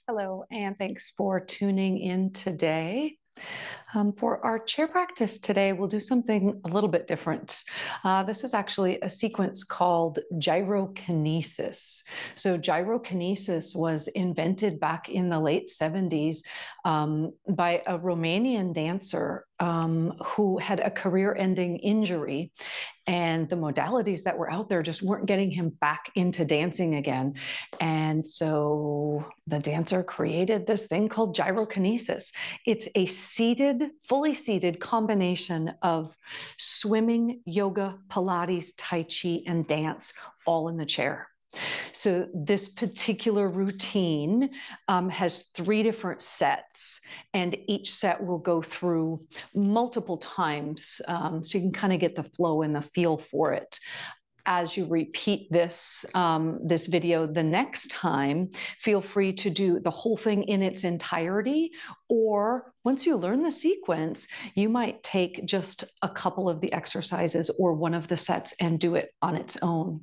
Hello, and thanks for tuning in today. For our chair practice today, we'll do something a little bit different. This is actually a sequence called gyrokinesis. So gyrokinesis was invented back in the late 70s by a Romanian dancer who had a career-ending injury. And the modalities that were out there just weren't getting him back into dancing again. And so the dancer created this thing called gyrokinesis. It's a fully seated combination of swimming, yoga, Pilates, Tai Chi, and dance all in the chair. So this particular routine has 3 different sets, and each set will go through multiple times, so you can kind of get the flow and the feel for it. As you repeat this video the next time, feel free to do the whole thing in its entirety, or once you learn the sequence, you might take just a couple of the exercises or one of the sets and do it on its own.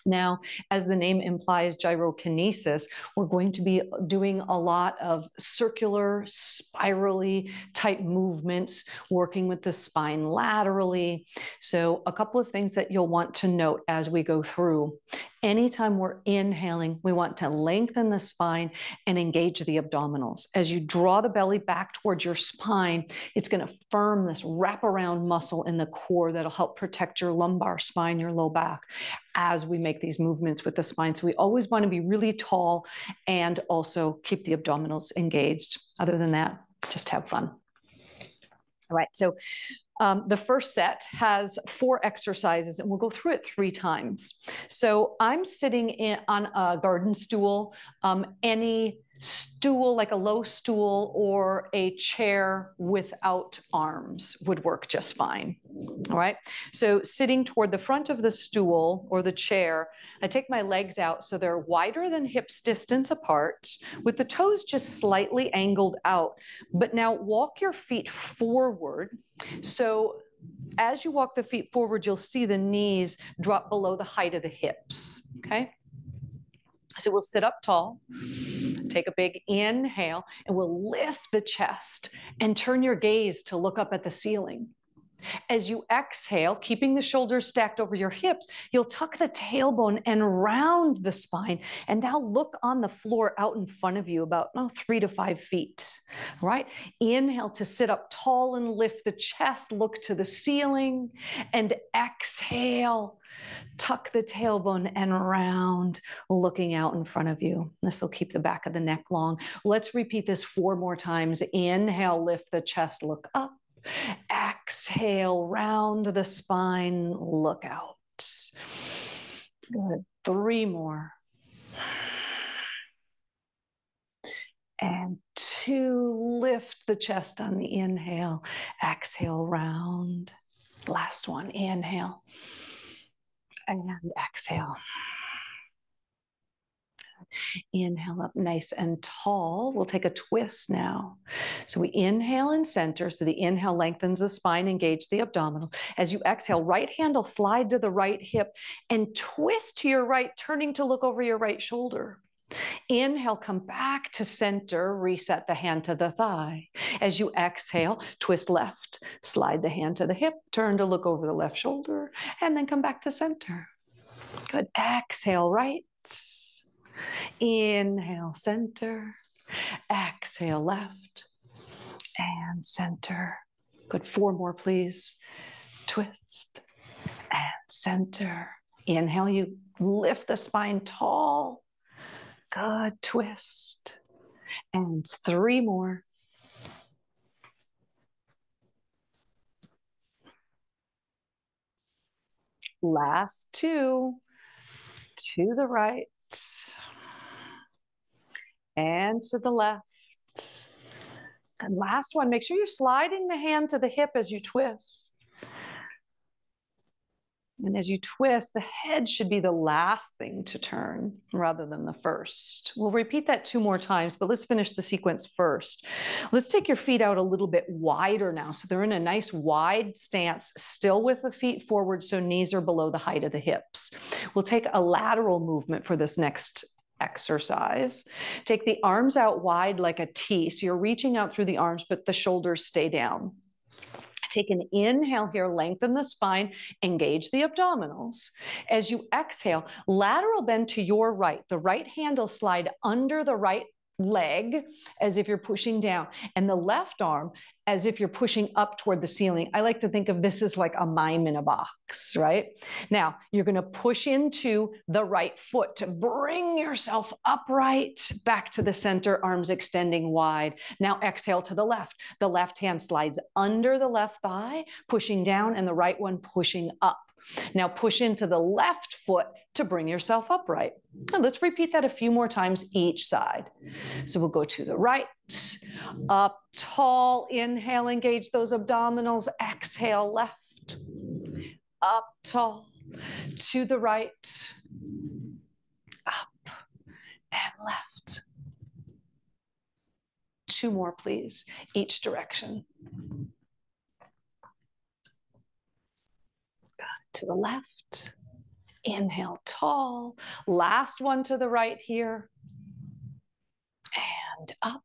Now, as the name implies, gyrokinesis, we're going to be doing a lot of circular, spirally type movements, working with the spine laterally. So a couple of things that you'll want to note as we go through. Anytime we're inhaling, we want to lengthen the spine and engage the abdominals. As you draw the belly back towards your spine, it's going to firm this wraparound muscle in the core that'll help protect your lumbar spine, your low back, as we make these movements with the spine. So we always want to be really tall and also keep the abdominals engaged. Other than that, just have fun. All right, so the first set has 4 exercises, and we'll go through it 3 times. So I'm sitting on a garden stool, any stool, like a low stool or a chair without arms would work just fine. All right, so sitting toward the front of the stool or the chair, I take my legs out so they're wider than hips distance apart, with the toes just slightly angled out. But now walk your feet forward. So as you walk the feet forward, you'll see the knees drop below the height of the hips, okay? So we'll sit up tall, take a big inhale, and we'll lift the chest and turn your gaze to look up at the ceiling. As you exhale, keeping the shoulders stacked over your hips, you'll tuck the tailbone and round the spine. And now look on the floor out in front of you, about 3 to 5 feet, right? Inhale to sit up tall and lift the chest, look to the ceiling, and exhale, tuck the tailbone and round, looking out in front of you. This will keep the back of the neck long. Let's repeat this 4 more times. Inhale, lift the chest, look up. Exhale, round the spine, look out. Good. 3 more. And 2, lift the chest on the inhale. Exhale, round. Last one, inhale. And exhale. Inhale up nice and tall. We'll take a twist now. So we inhale and center. So the inhale lengthens the spine, engage the abdominal. As you exhale, right hand will slide to the right hip and twist to your right, turning to look over your right shoulder. Inhale, come back to center, reset the hand to the thigh. As you exhale, twist left, slide the hand to the hip, turn to look over the left shoulder, and then come back to center. Good. Exhale, right. Inhale, center. Exhale, left. And center. Good. 4 more, please. Twist. And center. Inhale, you lift the spine tall. Good. Twist. And 3 more. Last 2. To the right. And to the left. And last one, make sure you're sliding the hand to the hip as you twist. And as you twist, the head should be the last thing to turn rather than the first. We'll repeat that 2 more times, but let's finish the sequence first. Let's take your feet out a little bit wider now. So they're in a nice wide stance, still with the feet forward, so knees are below the height of the hips. We'll take a lateral movement for this next exercise. Take the arms out wide like a T. So you're reaching out through the arms, but the shoulders stay down. Take an inhale here, lengthen the spine, engage the abdominals. As you exhale, lateral bend to your right. The right hand will slide under the right leg as if you're pushing down, and the left arm as if you're pushing up toward the ceiling. I like to think of this as like a mime in a box, right? Now, you're going to push into the right foot to bring yourself upright, back to the center, arms extending wide. Now exhale to the left. The left hand slides under the left thigh, pushing down, and the right one pushing up. Now push into the left foot to bring yourself upright. Now let's repeat that a few more times each side. So we'll go to the right, up tall, inhale, engage those abdominals, exhale left, up tall, to the right, up and left. 2 more, please, each direction. To the left, inhale tall, last one to the right here, and up.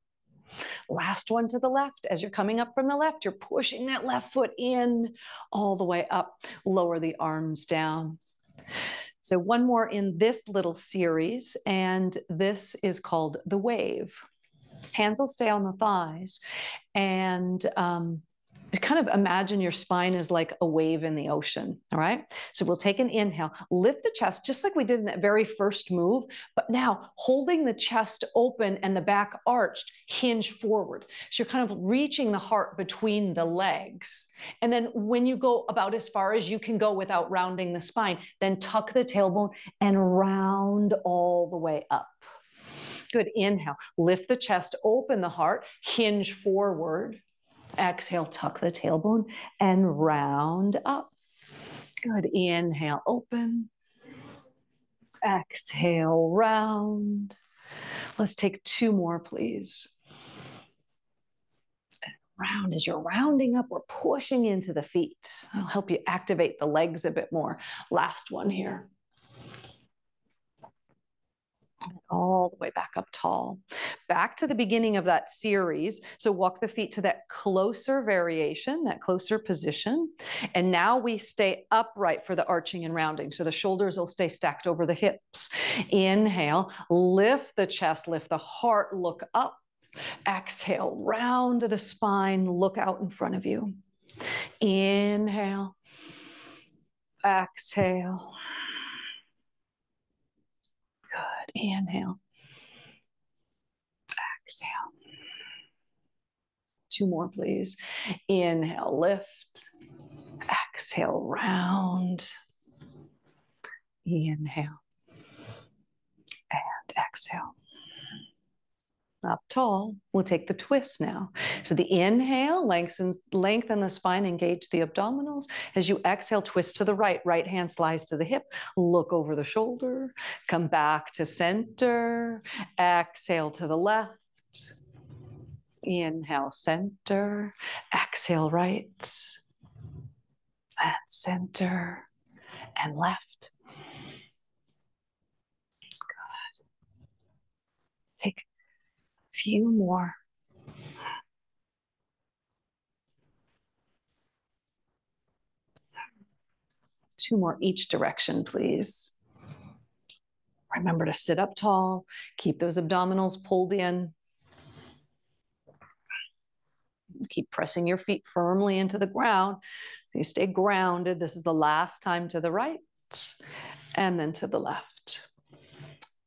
Last one to the left. As you're coming up from the left, you're pushing that left foot in all the way up. Lower the arms down. So one more in this little series, and this is called the wave. Hands will stay on the thighs, and kind of imagine your spine is like a wave in the ocean, all right? So we'll take an inhale, lift the chest, just like we did in that very first move, but now holding the chest open and the back arched, hinge forward. So you're kind of reaching the heart between the legs. And then when you go about as far as you can go without rounding the spine, then tuck the tailbone and round all the way up. Good, inhale, lift the chest, open the heart, hinge forward. Exhale, tuck the tailbone and round up. Good. Inhale, open. Exhale, round. Let's take 2 more, please. Round. As you're rounding up, we're pushing into the feet. I'll help you activate the legs a bit more. Last one here. All the way back up tall. Back to the beginning of that series. So walk the feet to that closer variation, that closer position. And now we stay upright for the arching and rounding. So the shoulders will stay stacked over the hips. Inhale, lift the chest, lift the heart, look up. Exhale, round to the spine, look out in front of you. Inhale, exhale. Good. Inhale. Exhale. 2 more, please. Inhale, lift. Exhale, round. Inhale. And exhale. Up tall. We'll take the twist now. So the inhale, lengthen the spine, engage the abdominals. As you exhale, twist to the right. Right hand slides to the hip. Look over the shoulder. Come back to center. Exhale to the left. Inhale, center. Exhale, right. And center. And left. Good. Take a few more. Two more each direction, please. Remember to sit up tall. Keep those abdominals pulled in. Keep pressing your feet firmly into the ground. You stay grounded. This is the last time to the right and then to the left.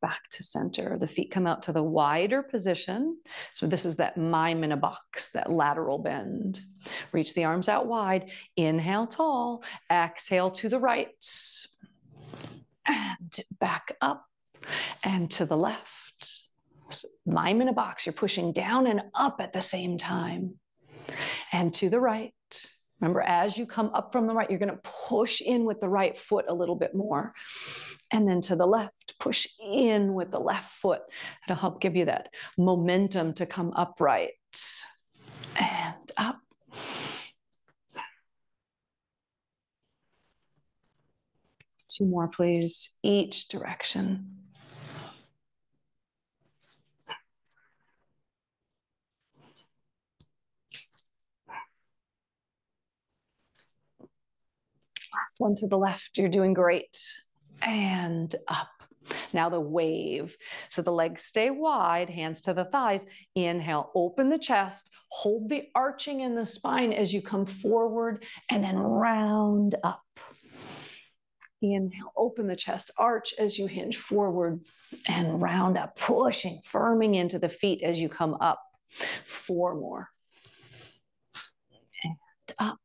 Back to center. The feet come out to the wider position. So this is that mime in a box, that lateral bend. Reach the arms out wide. Inhale tall. Exhale to the right. And back up and to the left. So mime in a box. You're pushing down and up at the same time. And to the right. Remember, as you come up from the right, you're going to push in with the right foot a little bit more. And then to the left, push in with the left foot. It'll help give you that momentum to come upright. And up. Two more, please, each direction. one to the left. You're doing great. And up. Now the wave. So the legs stay wide, hands to the thighs. Inhale, open the chest, hold the arching in the spine as you come forward, and then round up. Inhale, open the chest, arch as you hinge forward, and round up, pushing, firming into the feet as you come up. 4 more. And up.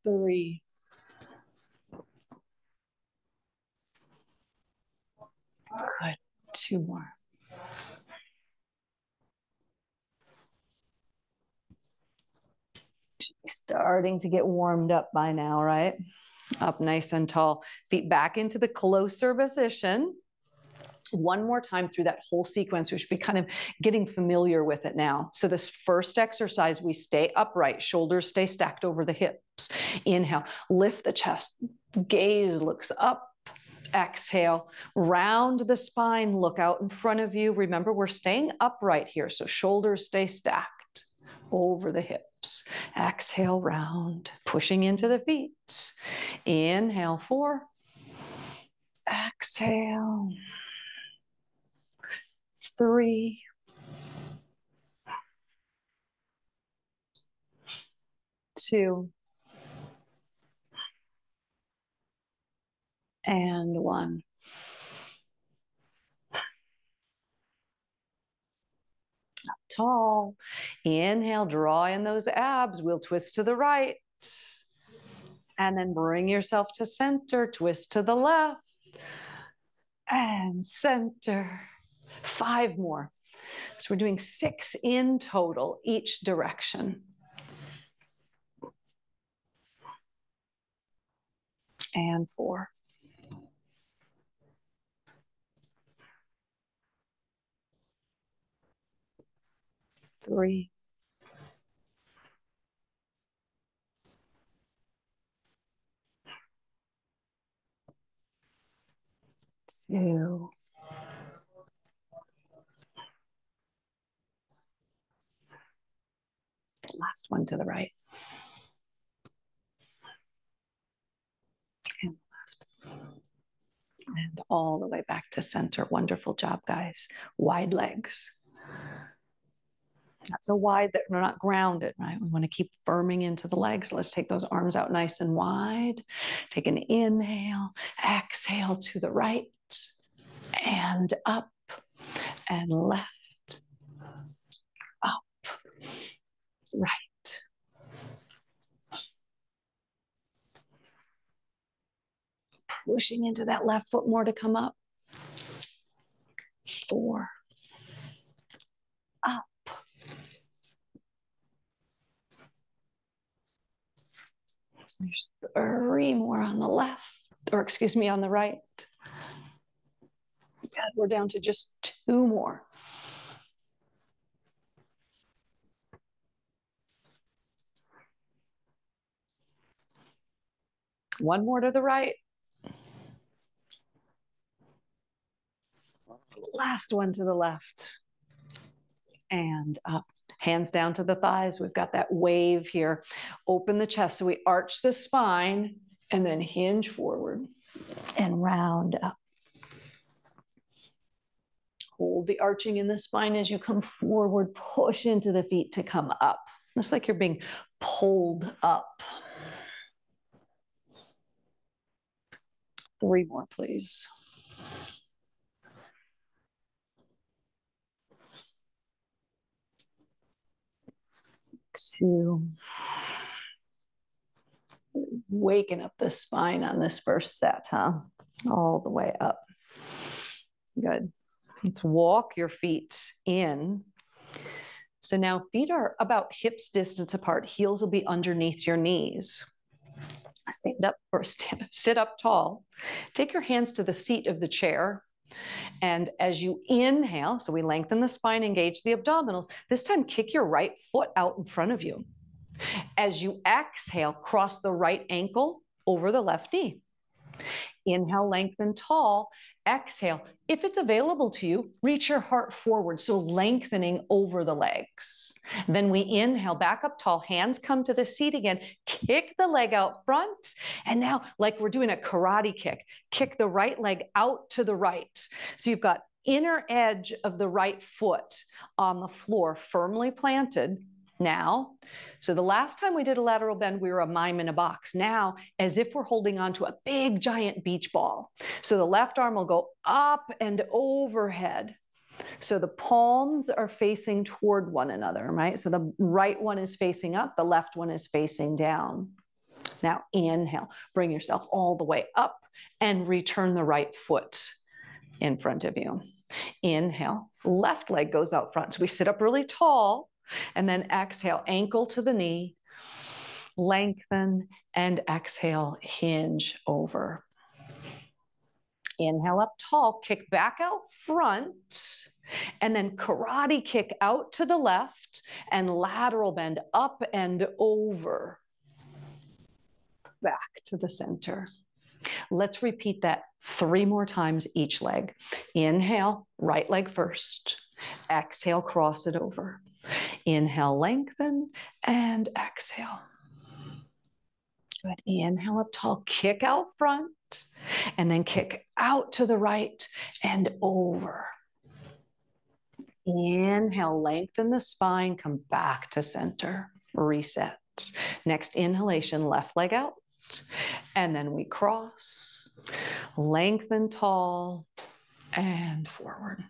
3. Good. 2 more. Starting to get warmed up by now, right? Up nice and tall. Feet back into the closer position. One more time through that whole sequence. We should be kind of getting familiar with it now. So this first exercise, we stay upright, shoulders stay stacked over the hips. Inhale, lift the chest, gaze looks up. Exhale, round the spine, look out in front of you. Remember, we're staying upright here, so shoulders stay stacked over the hips. Exhale, round, pushing into the feet. Inhale, 4. Exhale. 3. 2. And 1. Up tall. Inhale, draw in those abs. We'll twist to the right. And then bring yourself to center. Twist to the left. And center. 5 more. So we're doing 6 in total, each direction. And 4. 3. 2. Last one to the right. And left. And all the way back to center. Wonderful job, guys. Wide legs. Not so wide that we're not grounded, right? We want to keep firming into the legs. Let's take those arms out nice and wide. Take an inhale, exhale to the right, and up, and left, up, right. Pushing into that left foot more to come up. 4. Up. There's 3 more on the left, or excuse me, on the right. Good, we're down to just 2 more. One more to the right. Last one to the left. And up. Hands down to the thighs. We've got that wave here. Open the chest. So we arch the spine and then hinge forward and round up. Hold the arching in the spine as you come forward. Push into the feet to come up. Looks like you're being pulled up. 3 more, please. 2. Waking up the spine on this first set, huh? All the way up. Good. Let's walk your feet in. So now feet are about hips distance apart. Heels will be underneath your knees. Stand up or sit up tall. Take your hands to the seat of the chair. And as you inhale, so we lengthen the spine, engage the abdominals. This time, kick your right foot out in front of you. As you exhale, cross the right ankle over the left knee. Inhale, lengthen tall. Exhale. If it's available to you, reach your heart forward, so lengthening over the legs. Then we inhale, back up tall, hands come to the seat again, kick the leg out front, and now, like we're doing a karate kick the right leg out to the right. So you've got inner edge of the right foot on the floor, firmly planted. Now, so the last time we did a lateral bend, we were a mime in a box. Now, as if we're holding on to a big giant beach ball. So the left arm will go up and overhead. So the palms are facing toward one another, right? So the right one is facing up, the left one is facing down. Now inhale, bring yourself all the way up and return the right foot in front of you. Inhale, left leg goes out front. So we sit up really tall. And then exhale, ankle to the knee, lengthen, and exhale, hinge over. Inhale up tall, kick back out front, and then karate kick out to the left, and lateral bend up and over. Back to the center. Let's repeat that 3 more times each leg. Inhale, right leg first. Exhale, cross it over. Inhale, lengthen, and exhale. Good. Inhale up tall, kick out front, and then kick out to the right and over. Inhale, lengthen the spine, come back to center, reset. Next inhalation, left leg out, and then we cross, lengthen tall, and forward.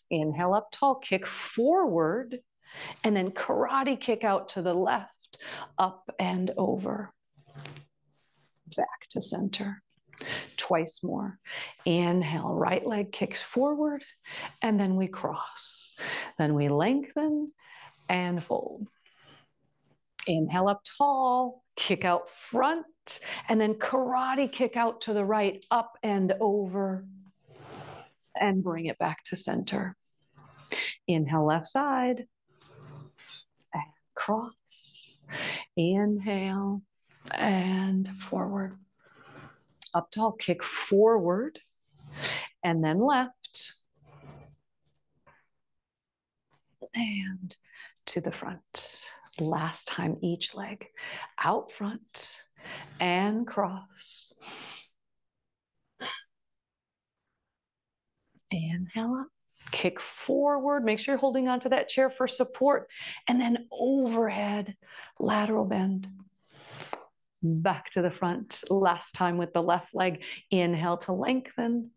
Inhale up tall, kick forward, and then karate kick out to the left, up and over. Back to center. Twice more. Inhale, right leg kicks forward, and then we cross. Then we lengthen and fold. Inhale up tall, kick out front, and then karate kick out to the right, up and over. And bring it back to center. Inhale, left side, and cross. Inhale, and forward. Up tall, kick forward, and then left. And to the front. Last time each leg. Out front, and cross. Inhale up, kick forward. Make sure you're holding onto that chair for support. And then overhead, lateral bend. Back to the front. Last time with the left leg. Inhale to lengthen.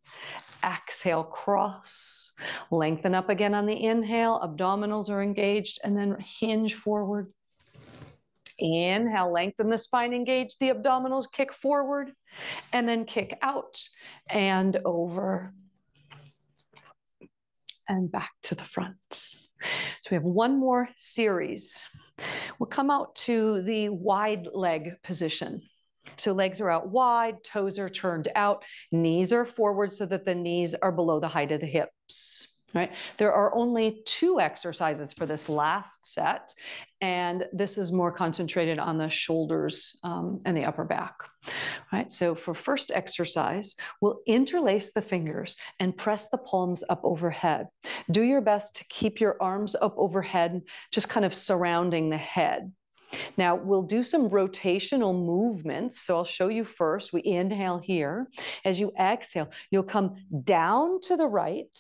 Exhale, cross. Lengthen up again on the inhale. Abdominals are engaged. And then hinge forward. Inhale, lengthen the spine, engage the abdominals, kick forward. And then kick out and over. And back to the front. So we have one more series. We'll come out to the wide leg position. So legs are out wide, toes are turned out, knees are forward so that the knees are below the height of the hips. Right? There are only 2 exercises for this last set, and this is more concentrated on the shoulders and the upper back. Right? So for first exercise, we'll interlace the fingers and press the palms up overhead. Do your best to keep your arms up overhead, just kind of surrounding the head. Now, we'll do some rotational movements. So I'll show you first. We inhale here. As you exhale, you'll come down to the right,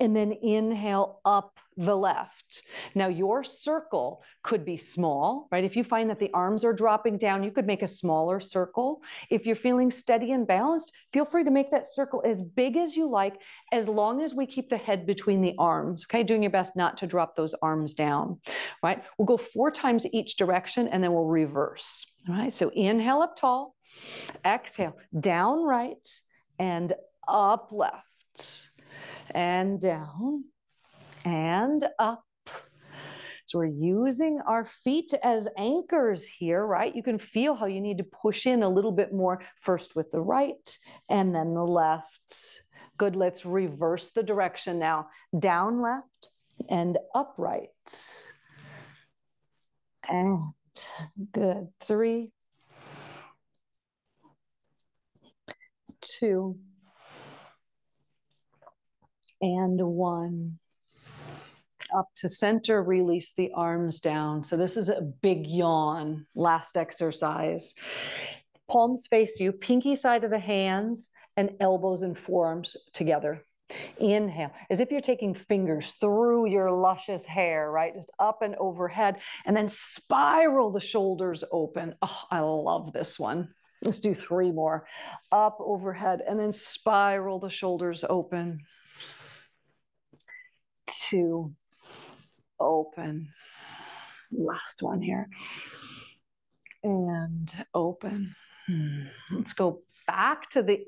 and then inhale up the left. Now your circle could be small, right? If you find that the arms are dropping down, you could make a smaller circle. If you're feeling steady and balanced, feel free to make that circle as big as you like, as long as we keep the head between the arms, okay? Doing your best not to drop those arms down, right? We'll go 4 times each direction, and then we'll reverse, all right? So inhale up tall, exhale, down right, and up left. And down and up. So we're using our feet as anchors here, right? You can feel how you need to push in a little bit more, first with the right and then the left. Good, let's reverse the direction now. Down left and upright. And good, 3, 2, and 1. Up to center, release the arms down. So this is a big yawn, last exercise. Palms face you, pinky side of the hands, and elbows and forearms together. Inhale, as if you're taking fingers through your luscious hair, right? Just up and overhead, and then spiral the shoulders open. Oh, I love this one. Let's do 3 more. Up, overhead, and then spiral the shoulders open. 2, open. Last one here. And open. Let's go back to the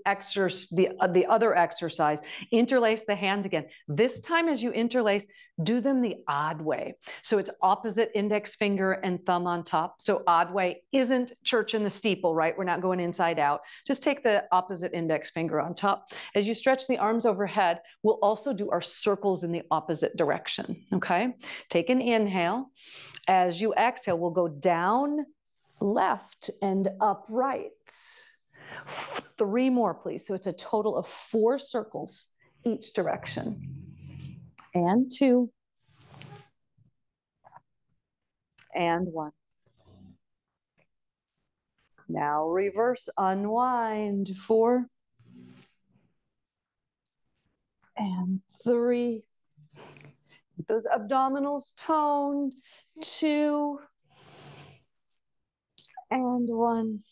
other exercise. Interlace the hands again. This time as you interlace, do them the odd way. So it's opposite index finger and thumb on top. So odd way isn't church in the steeple, right? We're not going inside out. Just take the opposite index finger on top. As you stretch the arms overhead, we'll also do our circles in the opposite direction, okay? Take an inhale. As you exhale, we'll go down, left, and upright. 3 more, please. So it's a total of 4 circles each direction. And 2. And 1. Now reverse, unwind. 4. And 3. Keep those abdominals toned. 2. And 1.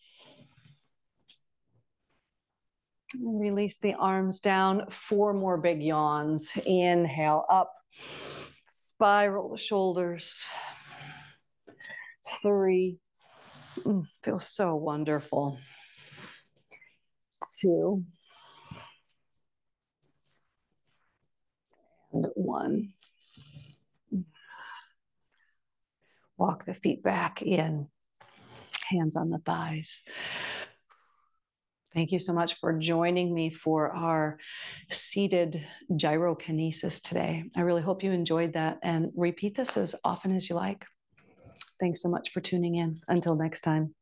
And release the arms down. 4 more big yawns. Inhale up. Spiral the shoulders. 3. Feels so wonderful. 2. And 1. Walk the feet back in. Hands on the thighs. Thank you so much for joining me for our seated gyrokinesis today. I really hope you enjoyed that, and repeat this as often as you like. Thanks so much for tuning in. Until next time.